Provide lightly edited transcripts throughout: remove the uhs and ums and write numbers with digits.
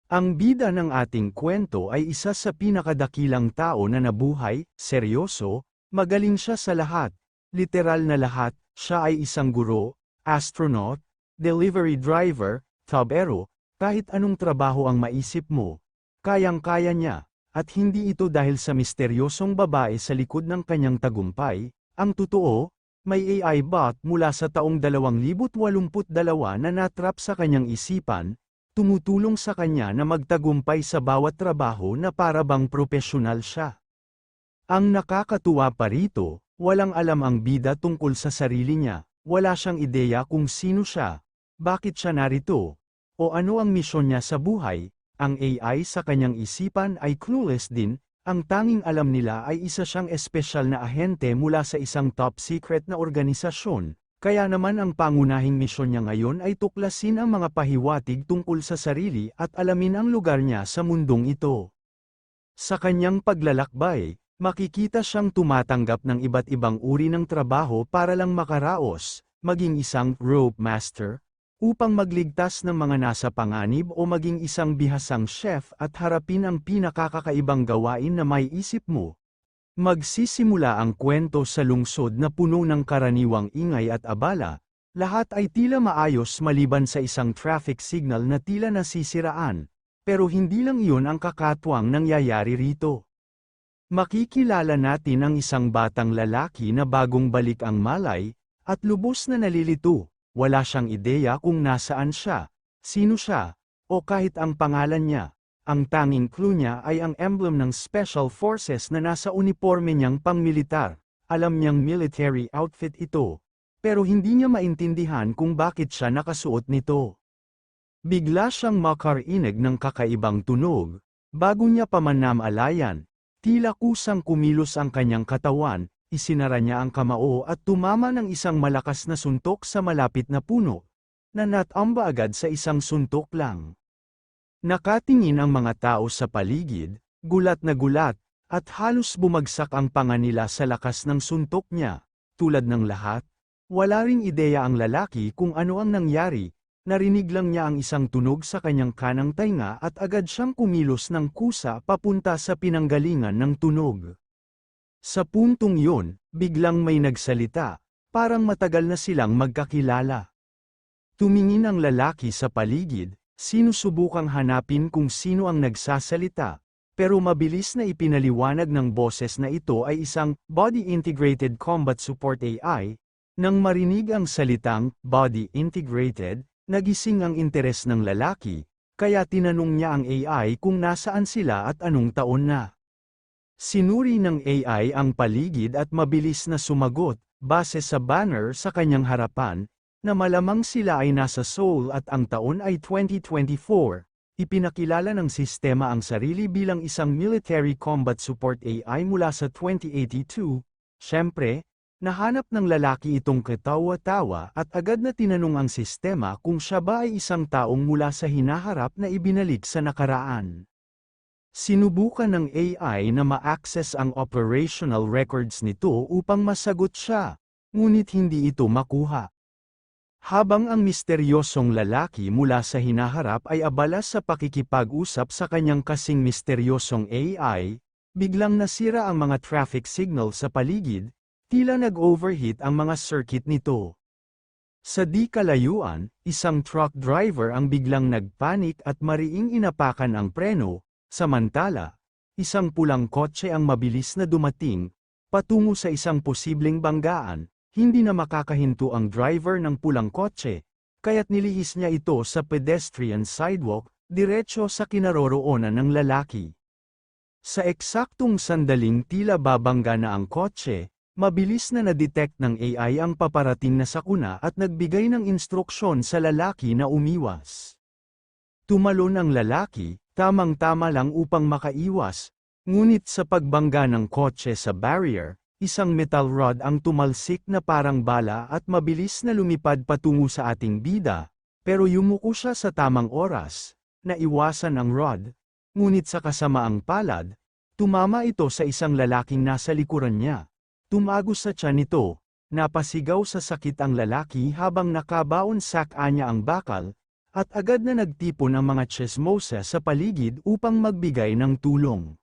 Ang bida ng ating kwento ay isa sa pinakadakilang tao na nabuhay, seryoso, magaling siya sa lahat, literal na lahat, siya ay isang guro, astronaut, delivery driver, tubero, kahit anong trabaho ang maisip mo, kayang-kaya niya, at hindi ito dahil sa misteryosong babae sa likod ng kanyang tagumpay, ang totoo, may AI bot mula sa taong 2082 na natrap sa kanyang isipan, tumutulong sa kanya na magtagumpay sa bawat trabaho na para bang propesyonal siya. Ang nakakatuwa pa rito, walang alam ang bida tungkol sa sarili niya, wala siyang ideya kung sino siya, bakit siya narito, o ano ang misyon niya sa buhay. Ang AI sa kanyang isipan ay clueless din, ang tanging alam nila ay isa siyang espesyal na ahente mula sa isang top secret na organisasyon. Kaya naman ang pangunahing misyon niya ngayon ay tuklasin ang mga pahiwatig tungkol sa sarili at alamin ang lugar niya sa mundong ito. Sa kanyang paglalakbay, makikita siyang tumatanggap ng iba't ibang uri ng trabaho para lang makaraos, maging isang rope master, upang magligtas ng mga nasa panganib o maging isang bihasang chef at harapin ang pinakakakaibang gawain na may isip mo. Magsisimula ang kwento sa lungsod na puno ng karaniwang ingay at abala, lahat ay tila maayos maliban sa isang traffic signal na tila nasisiraan, pero hindi lang iyon ang kakatwang nangyayari rito. Makikilala natin ang isang batang lalaki na bagong balik ang Malay, at lubos na nalilito, wala siyang ideya kung nasaan siya, sino siya, o kahit ang pangalan niya. Ang tanging clue niya ay ang emblem ng Special Forces na nasa uniforme niyang pangmilitar. Alam niyang military outfit ito, pero hindi niya maintindihan kung bakit siya nakasuot nito. Bigla siyang makarinig ng kakaibang tunog, bago niya pa man namalayan. Tila kusang kumilos ang kanyang katawan, isinara niya ang kamao at tumama ng isang malakas na suntok sa malapit na puno, na natamba agad sa isang suntok lang. Nakatingin ang mga tao sa paligid, gulat na gulat, at halos bumagsak ang panga nila sa lakas ng suntok niya. Tulad ng lahat, wala ring ideya ang lalaki kung ano ang nangyari, narinig lang niya ang isang tunog sa kanyang kanang tainga at agad siyang kumilos ng kusa papunta sa pinanggalingan ng tunog. Sa puntong yun, biglang may nagsalita, parang matagal na silang magkakilala. Tumingin ang lalaki sa paligid, sinusubukang hanapin kung sino ang nagsasalita, pero mabilis na ipinaliwanag ng boses na ito ay isang Body Integrated Combat Support AI. Nang marinig ang salitang Body Integrated, nagising ang interes ng lalaki, kaya tinanong niya ang AI kung nasaan sila at anong taon na. Sinuri ng AI ang paligid at mabilis na sumagot, base sa banner sa kanyang harapan, na malamang sila ay nasa Seoul at ang taon ay 2024, ipinakilala ng sistema ang sarili bilang isang military combat support AI mula sa 2082. Siyempre, nahanap ng lalaki itong katawa-tawa at agad na tinanong ang sistema kung siya ba ay isang taong mula sa hinaharap na ibinalik sa nakaraan. Sinubukan ng AI na ma-access ang operational records nito upang masagot siya, ngunit hindi ito makuha. Habang ang misteryosong lalaki mula sa hinaharap ay abala sa pakikipag-usap sa kanyang kasing misteryosong AI, biglang nasira ang mga traffic signal sa paligid, tila nag-overheat ang mga circuit nito. Sa di kalayuan, isang truck driver ang biglang nagpanik at mariing inapakan ang preno, samantala, isang pulang kotse ang mabilis na dumating, patungo sa isang posibleng banggaan. Hindi na makakahinto ang driver ng pulang kotse, kaya't nilihis niya ito sa pedestrian sidewalk, diretso sa kinaroroonan ng lalaki. Sa eksaktong sandaling tila babangga na ang kotse, mabilis na na-detect ng AI ang paparating na sakuna at nagbigay ng instruksyon sa lalaki na umiwas. Tumalon ang lalaki, tamang-tama lang upang makaiwas, ngunit sa pagbangga ng kotse sa barrier, isang metal rod ang tumalsik na parang bala at mabilis na lumipad patungo sa ating bida, pero yumuko siya sa tamang oras, naiwasan ang rod, ngunit sa kasamaang palad, tumama ito sa isang lalaking nasa likuran niya. Tumagos sa tiyan nito, napasigaw sa sakit ang lalaki habang nakabaon sa kanya ang bakal, At agad na nagtipon ang mga chismosa sa paligid upang magbigay ng tulong.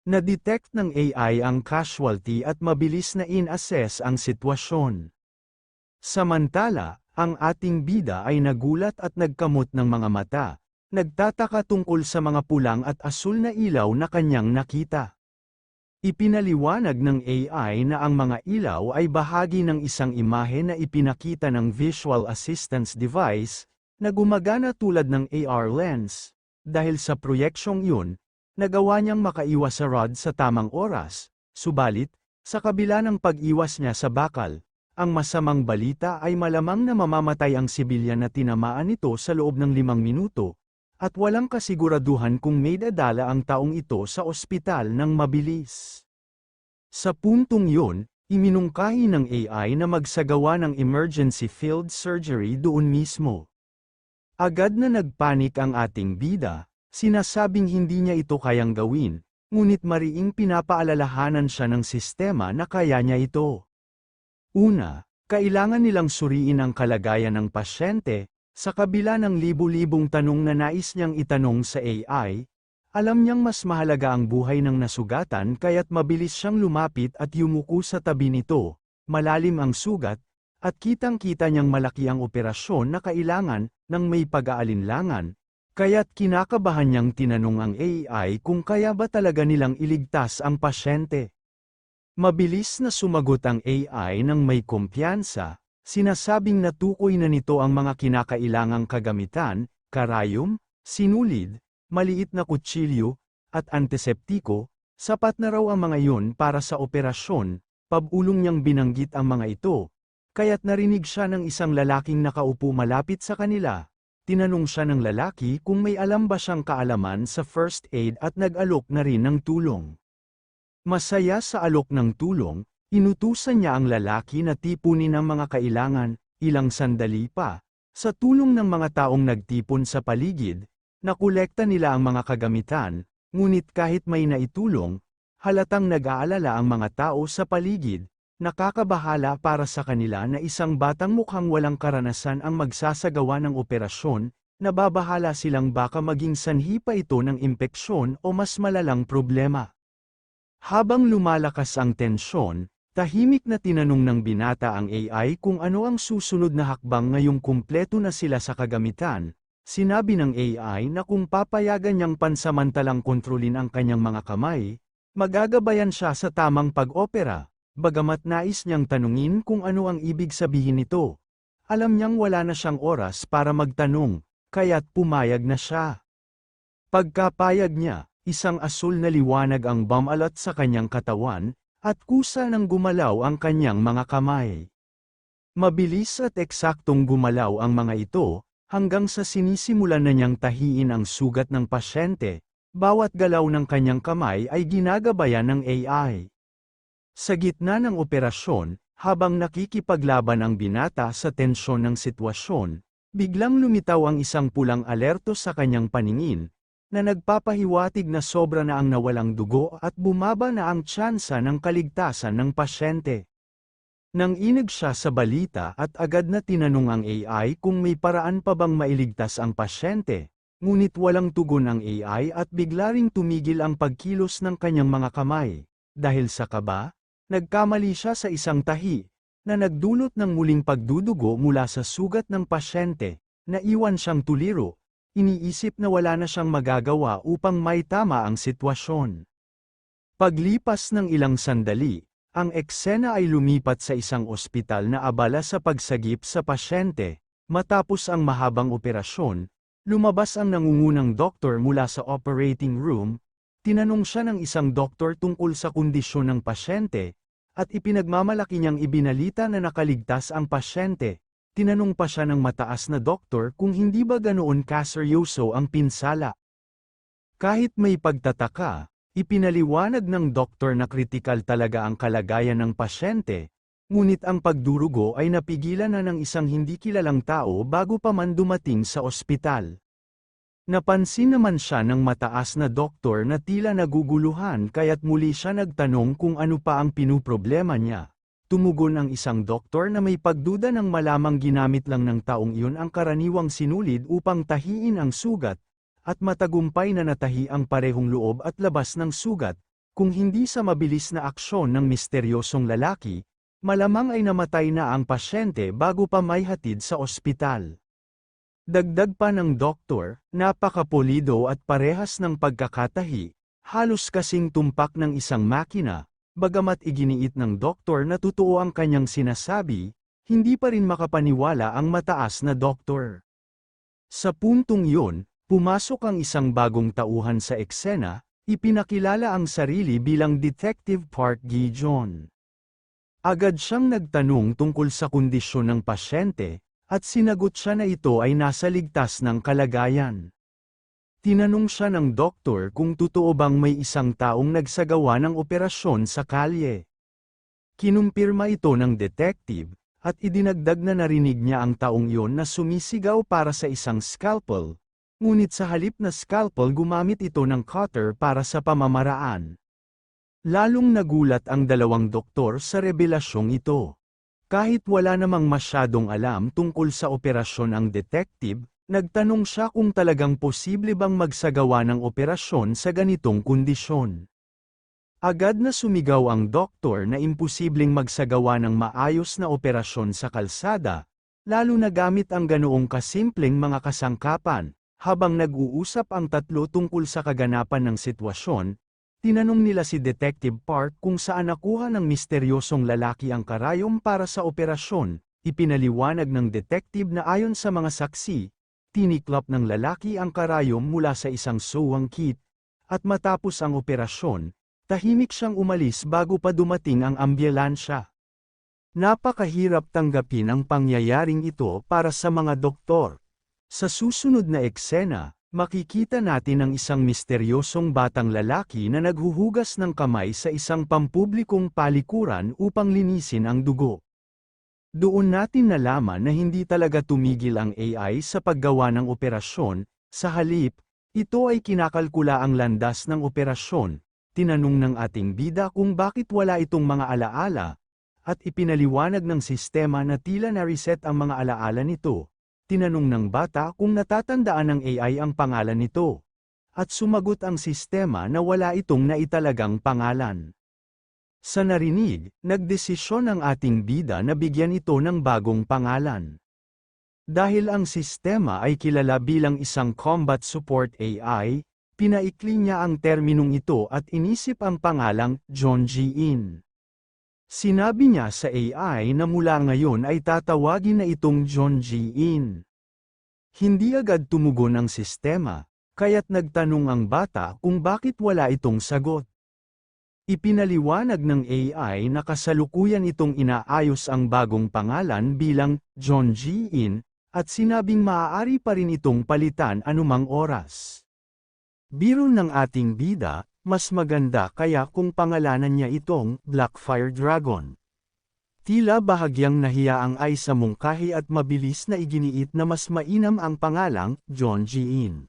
Na-detect ng AI ang casualty at mabilis na in-assess ang sitwasyon. Samantala, ang ating bida ay nagulat at nagkamot ng mga mata, nagtataka tungkol sa mga pulang at asul na ilaw na kanyang nakita. Ipinaliwanag ng AI na ang mga ilaw ay bahagi ng isang imahe na ipinakita ng Visual Assistance Device, na gumagana tulad ng AR lens. Dahil sa proyeksyong yun, nagawa niyang makaiwas sa rod sa tamang oras, subalit, sa kabila ng pag-iwas niya sa bakal, ang masamang balita ay malamang na mamamatay ang sibilyan na tinamaan nito sa loob ng 5 minuto, at walang kasiguraduhan kung may dadala ang taong ito sa ospital ng mabilis. Sa puntong yun, iminungkahi ng AI na magsagawa ng emergency field surgery doon mismo. Agad na nagpanik ang ating bida, sinasabing hindi niya ito kayang gawin, ngunit mariing pinapaalalahanan siya ng sistema na kaya niya ito. Una, kailangan nilang suriin ang kalagayan ng pasyente, sa kabila ng libu-libong tanong na nais niyang itanong sa AI, alam niyang mas mahalaga ang buhay ng nasugatan kaya't mabilis siyang lumapit at yumuko sa tabi nito, malalim ang sugat, at kitang-kita niyang malaki ang operasyon na kailangan ng may pag-aalinlangan, kaya't kinakabahan niyang tinanong ang AI kung kaya ba talaga nilang iligtas ang pasyente. Mabilis na sumagot ang AI ng may kumpiyansa, sinasabing natukoy na nito ang mga kinakailangang kagamitan, karayom, sinulid, maliit na kutsilyo, at antiseptiko, sapat na raw ang mga iyon para sa operasyon, pabulong niyang binanggit ang mga ito, kaya't narinig siya ng isang lalaking nakaupo malapit sa kanila. Tinanong siya ng lalaki kung may alam ba siyang kaalaman sa first aid at nag-alok na rin ng tulong. Masaya sa alok ng tulong, inutusan niya ang lalaki na tipunin ang mga kailangan, ilang sandali pa, sa tulong ng mga taong nagtipon sa paligid, nakolekta nila ang mga kagamitan, ngunit kahit may naitulong, halatang nag-aalala ang mga tao sa paligid, nakakabahala para sa kanila na isang batang mukhang walang karanasan ang magsasagawa ng operasyon, nababahala silang baka maging sanhi pa ito ng impeksyon o mas malalang problema. Habang lumalakas ang tensyon, tahimik na tinanong ng binata ang AI kung ano ang susunod na hakbang ngayong kumpleto na sila sa kagamitan. Sinabi ng AI na kung papayagan niyang pansamantalang kontrolin ang kanyang mga kamay, magagabayan siya sa tamang pag-opera, bagamat nais niyang tanungin kung ano ang ibig sabihin nito. Alam niyang wala na siyang oras para magtanong, kaya't pumayag na siya. Pagkapayag niya, isang asul na liwanag ang bumalat sa kanyang katawan, at kusa nang gumalaw ang kanyang mga kamay. Mabilis at eksaktong gumalaw ang mga ito, hanggang sa sinisimulan na niyang tahiin ang sugat ng pasyente, bawat galaw ng kanyang kamay ay ginagabayan ng AI. Sa gitna ng operasyon, habang nakikipaglaban ang binata sa tensyon ng sitwasyon, biglang lumitaw ang isang pulang alerto sa kanyang paningin, na nagpapahiwatig na sobra na ang nawalang dugo at bumaba na ang tsansa ng kaligtasan ng pasyente. Nang inig siya sa balita at agad na tinanong ang AI kung may paraan pa bang mailigtas ang pasyente, ngunit walang tugon ang AI at bigla ring tumigil ang pagkilos ng kanyang mga kamay. Dahil sa kaba, nagkamali siya sa isang tahi, na nagdulot ng muling pagdudugo mula sa sugat ng pasyente, na iwan siyang tuliro. Iniisip na wala na siyang magagawa upang maitama ang sitwasyon. Paglipas ng ilang sandali, ang eksena ay lumipat sa isang ospital na abala sa pagsagip sa pasyente. Matapos ang mahabang operasyon, lumabas ang nangungunang doktor mula sa operating room, tinanong siya ng isang doktor tungkol sa kondisyon ng pasyente, at ipinagmamalaki niyang ibinalita na nakaligtas ang pasyente. Tinanong pa siya ng mataas na doktor kung hindi ba ganoon kaseryoso ang pinsala. Kahit may pagtataka, ipinaliwanag ng doktor na kritikal talaga ang kalagayan ng pasyente, ngunit ang pagdurugo ay napigilan na ng isang hindi kilalang tao bago pa man dumating sa ospital. Napansin naman siya ng mataas na doktor na tila naguguluhan kaya't muli siya nagtanong kung ano pa ang pinuproblema niya. Tumugon ang isang doktor na may pagduda ng malamang ginamit lang ng taong iyon ang karaniwang sinulid upang tahiin ang sugat, at matagumpay na natahi ang parehong loob at labas ng sugat, kung hindi sa mabilis na aksyon ng misteryosong lalaki, malamang ay namatay na ang pasyente bago pa maihatid sa ospital. Dagdag pa ng doktor, napakapulido at parehas ng pagkakatahi, halos kasing tumpak ng isang makina. Bagamat iginiit ng doktor na totoo ang kanyang sinasabi, hindi pa rin makapaniwala ang mataas na doktor. Sa puntong yun, pumasok ang isang bagong tauhan sa eksena, ipinakilala ang sarili bilang Detective Park Gi-jon. Agad siyang nagtanong tungkol sa kondisyon ng pasyente, at sinagot siya na ito ay nasa ligtas ng kalagayan. Tinanong siya ng doktor kung totoo bang may isang taong nagsagawa ng operasyon sa kalye. Kinumpirma ito ng detective, at idinagdag na narinig niya ang taong iyon na sumisigaw para sa isang scalpel, ngunit sa halip na scalpel gumamit ito ng cutter para sa pamamaraan. Lalong nagulat ang dalawang doktor sa revelasyong ito. Kahit wala namang masyadong alam tungkol sa operasyon ang detective, nagtanong siya kung talagang posible bang magsagawa ng operasyon sa ganitong kondisyon. Agad na sumigaw ang doktor na imposibleng magsagawa ng maayos na operasyon sa kalsada, lalo na gamit ang ganoong kasimpleng mga kasangkapan. Habang nag-uusap ang tatlo tungkol sa kaganapan ng sitwasyon, tinanong nila si Detective Park kung saan nakuha ng misteryosong lalaki ang karayom para sa operasyon. Ipinaliwanag ng detective na ayon sa mga saksi, tiniklop ng lalaki ang karayom mula sa isang sewing kit, at matapos ang operasyon, tahimik siyang umalis bago pa dumating ang ambulansya. Napakahirap tanggapin ang pangyayaring ito para sa mga doktor. Sa susunod na eksena, makikita natin ang isang misteryosong batang lalaki na naghuhugas ng kamay sa isang pampublikong palikuran upang linisin ang dugo. Doon natin nalaman na hindi talaga tumigil ang AI sa paggawa ng operasyon, sa halip, ito ay kinakalkula ang landas ng operasyon. Tinanong ng ating bida kung bakit wala itong mga alaala, at ipinaliwanag ng sistema na tila na-reset ang mga alaala nito. Tinanong ng bata kung natatandaan ng AI ang pangalan nito, at sumagot ang sistema na wala itong naitalagang pangalan. Sa narinig, nagdesisyon ang ating bida na bigyan ito ng bagong pangalan. Dahil ang sistema ay kilala bilang isang combat support AI, pinaikli niya ang terminong ito at inisip ang pangalang John Ji-in. Sinabi niya sa AI na mula ngayon ay tatawagin na itong John Ji-in. Hindi agad tumugon ang sistema, kaya't nagtanong ang bata kung bakit wala itong sagot. Ipinaliwanag ng AI na kasalukuyan itong inaayos ang bagong pangalan bilang John Ji-in, at sinabing maaari pa rin itong palitan anumang oras. Biro ng ating bida, mas maganda kaya kung pangalanan niya itong Blackfire Dragon. Tila bahagyang nahiya ang Ai sa mungkahi at mabilis na iginiit na mas mainam ang pangalang John Ji-in.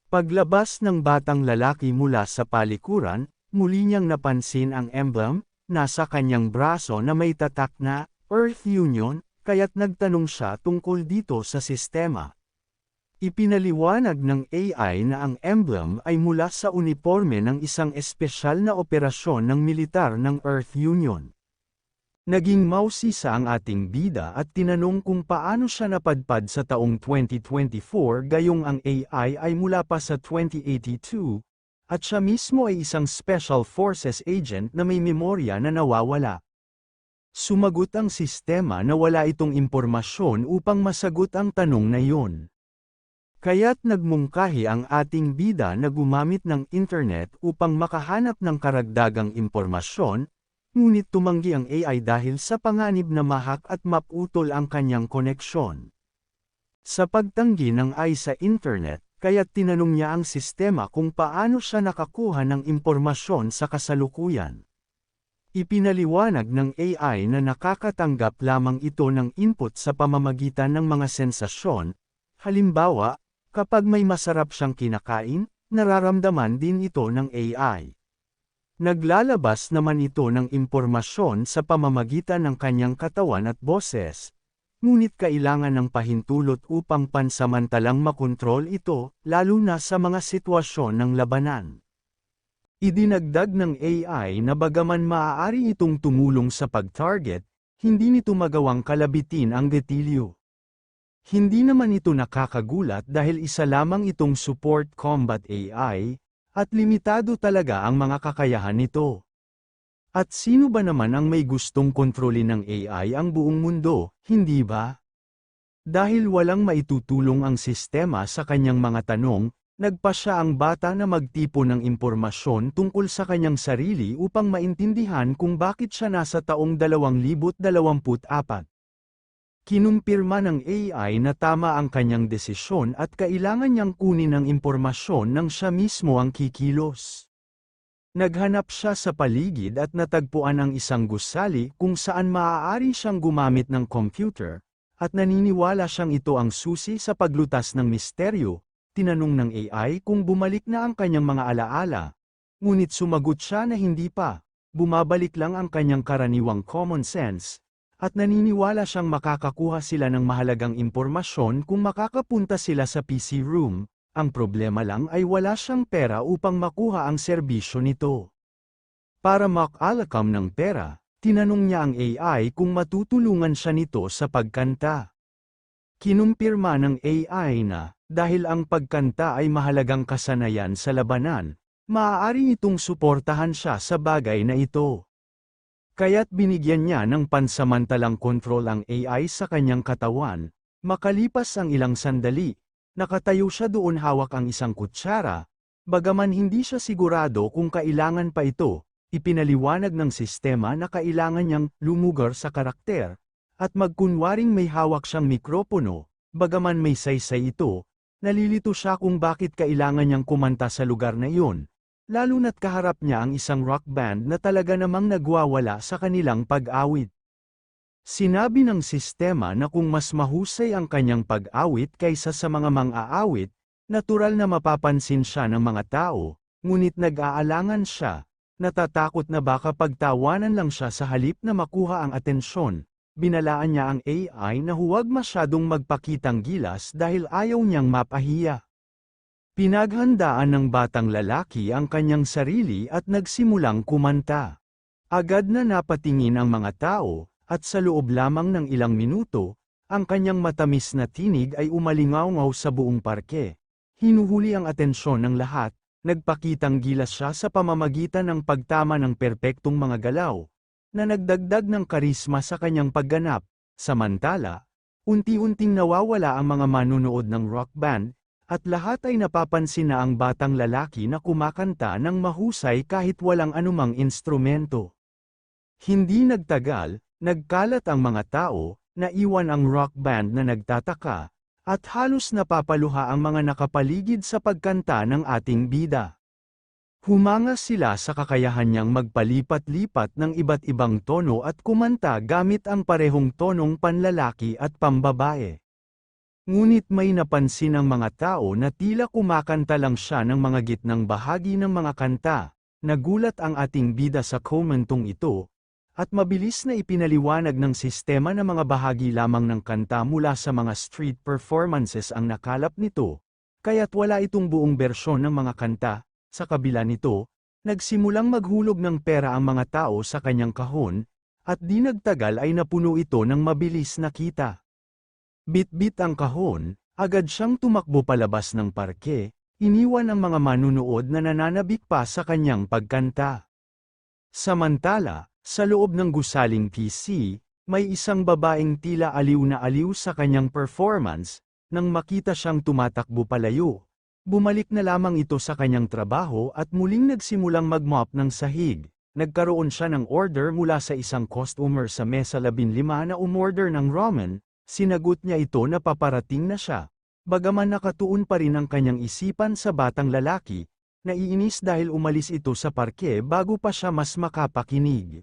Paglabas ng batang lalaki mula sa palikuran, muli niyang napansin ang emblem, nasa kanyang braso na may tatak na Earth Union, kaya't nagtanong siya tungkol dito sa sistema. Ipinaliwanag ng AI na ang emblem ay mula sa uniforme ng isang espesyal na operasyon ng militar ng Earth Union. Naging mausisa ang ating bida at tinanong kung paano siya napadpad sa taong 2024 gayong ang AI ay mula pa sa 2082, at siya mismo ay isang Special Forces agent na may memorya na nawawala. Sumagot ang sistema na wala itong impormasyon upang masagot ang tanong na iyon. Kaya't nagmungkahi ang ating bida na gumamit ng internet upang makahanap ng karagdagang impormasyon, ngunit tumanggi ang AI dahil sa panganib na mahak at maputol ang kanyang koneksyon. Sa pagtanggi ng AI sa internet, kaya't tinanong niya ang sistema kung paano siya nakakuha ng impormasyon sa kasalukuyan. Ipinaliwanag ng AI na nakakatanggap lamang ito ng input sa pamamagitan ng mga sensasyon, halimbawa, kapag may masarap siyang kinakain, nararamdaman din ito ng AI. Naglalabas naman ito ng impormasyon sa pamamagitan ng kanyang katawan at boses. Ngunit kailangan ng pahintulot upang pansamantalang makontrol ito, lalo na sa mga sitwasyon ng labanan. Idinagdag ng AI na bagaman maaari itong tumulong sa pag-target, hindi nito magawang kalabitin ang getilyo. Hindi naman ito nakakagulat dahil isa lamang itong support combat AI, at limitado talaga ang mga kakayahan nito. At sino ba naman ang may gustong kontrolin ng AI ang buong mundo, hindi ba? Dahil walang maitutulong ang sistema sa kanyang mga tanong, nagpa siya ang bata na magtipo ng impormasyon tungkol sa kanyang sarili upang maintindihan kung bakit siya nasa taong 2024. Kinumpirma ng AI na tama ang kanyang desisyon at kailangan niyang kunin ang impormasyon nang siya mismo ang kikilos. Naghanap siya sa paligid at natagpuan ang isang gusali kung saan maaari siyang gumamit ng computer, at naniniwala siyang ito ang susi sa paglutas ng misteryo. Tinanong ng AI kung bumalik na ang kanyang mga alaala. Ngunit sumagot siya na hindi pa, bumabalik lang ang kanyang karaniwang common sense. At naniniwala siyang makakakuha sila ng mahalagang impormasyon kung makakapunta sila sa PC room, ang problema lang ay wala siyang pera upang makuha ang serbisyo nito. Para makalakam ng pera, tinanong niya ang AI kung matutulungan siya nito sa pagkanta. Kinumpirma ng AI na, dahil ang pagkanta ay mahalagang kasanayan sa labanan, maaari itong suportahan siya sa bagay na ito. Kaya't binigyan niya ng pansamantalang kontrol ang AI sa kanyang katawan. Makalipas ang ilang sandali, nakatayo siya doon hawak ang isang kutsara. Bagaman hindi siya sigurado kung kailangan pa ito, ipinaliwanag ng sistema na kailangan niyang lumugar sa karakter, at magkunwaring may hawak siyang mikropono. Bagaman may saysay ito, nalilito siya kung bakit kailangan niyang kumanta sa lugar na iyon. Lalo na't kaharap niya ang isang rock band na talaga namang nagwawala sa kanilang pag-awit. Sinabi ng sistema na kung mas mahusay ang kanyang pag-awit kaysa sa mga mang-aawit, natural na mapapansin siya ng mga tao, ngunit nag-aalangan siya, natatakot na baka pagtawanan lang siya sa halip na makuha ang atensyon. Binalaan niya ang AI na huwag masyadong magpakitang gilas dahil ayaw niyang mapahiya. Pinaghandaan ng batang lalaki ang kanyang sarili at nagsimulang kumanta. Agad na napatingin ang mga tao, at sa loob lamang ng ilang minuto, ang kanyang matamis na tinig ay umalingaw-ngaw sa buong parke. Hinuhuli ang atensyon ng lahat, nagpakitang gilas siya sa pamamagitan ng pagtama ng perpektong mga galaw, na nagdagdag ng karisma sa kanyang pagganap. Samantala, unti-unting nawawala ang mga manunood ng rock band, at lahat ay napapansin na ang batang lalaki na kumakanta ng mahusay kahit walang anumang instrumento. Hindi nagtagal, nagkalat ang mga tao, naiwan ang rock band na nagtataka, at halos napapaluha ang mga nakapaligid sa pagkanta ng ating bida. Humanga sila sa kakayahan niyang magpalipat-lipat ng iba't ibang tono at kumanta gamit ang parehong tonong panlalaki at pambabae. Ngunit may napansin ang mga tao na tila kumakanta lang siya ng mga gitnang bahagi ng mga kanta. Nagulat ang ating bida sa komentong ito, at mabilis na ipinaliwanag ng sistema na mga bahagi lamang ng kanta mula sa mga street performances ang nakalap nito, kaya't wala itong buong bersyon ng mga kanta. Sa kabila nito, nagsimulang maghulog ng pera ang mga tao sa kanyang kahon, at di nagtagal ay napuno ito ng mabilis na kita. Bit-bit ang kahon, agad siyang tumakbo palabas ng parke, iniwan ang mga manunood na nananabik pa sa kanyang pagkanta. Samantala, sa loob ng gusaling PC, may isang babaeng tila aliw na aliw sa kanyang performance. Nang makita siyang tumatakbo palayo, bumalik na lamang ito sa kanyang trabaho at muling nagsimulang mag-mop ng sahig. Nagkaroon siya ng order mula sa isang customer sa mesa 15 na umorder ng ramen. Sinagot niya ito na paparating na siya. Bagaman nakatuon pa rin ang kanyang isipan sa batang lalaki, naiinis dahil umalis ito sa parke bago pa siya mas makapakinig.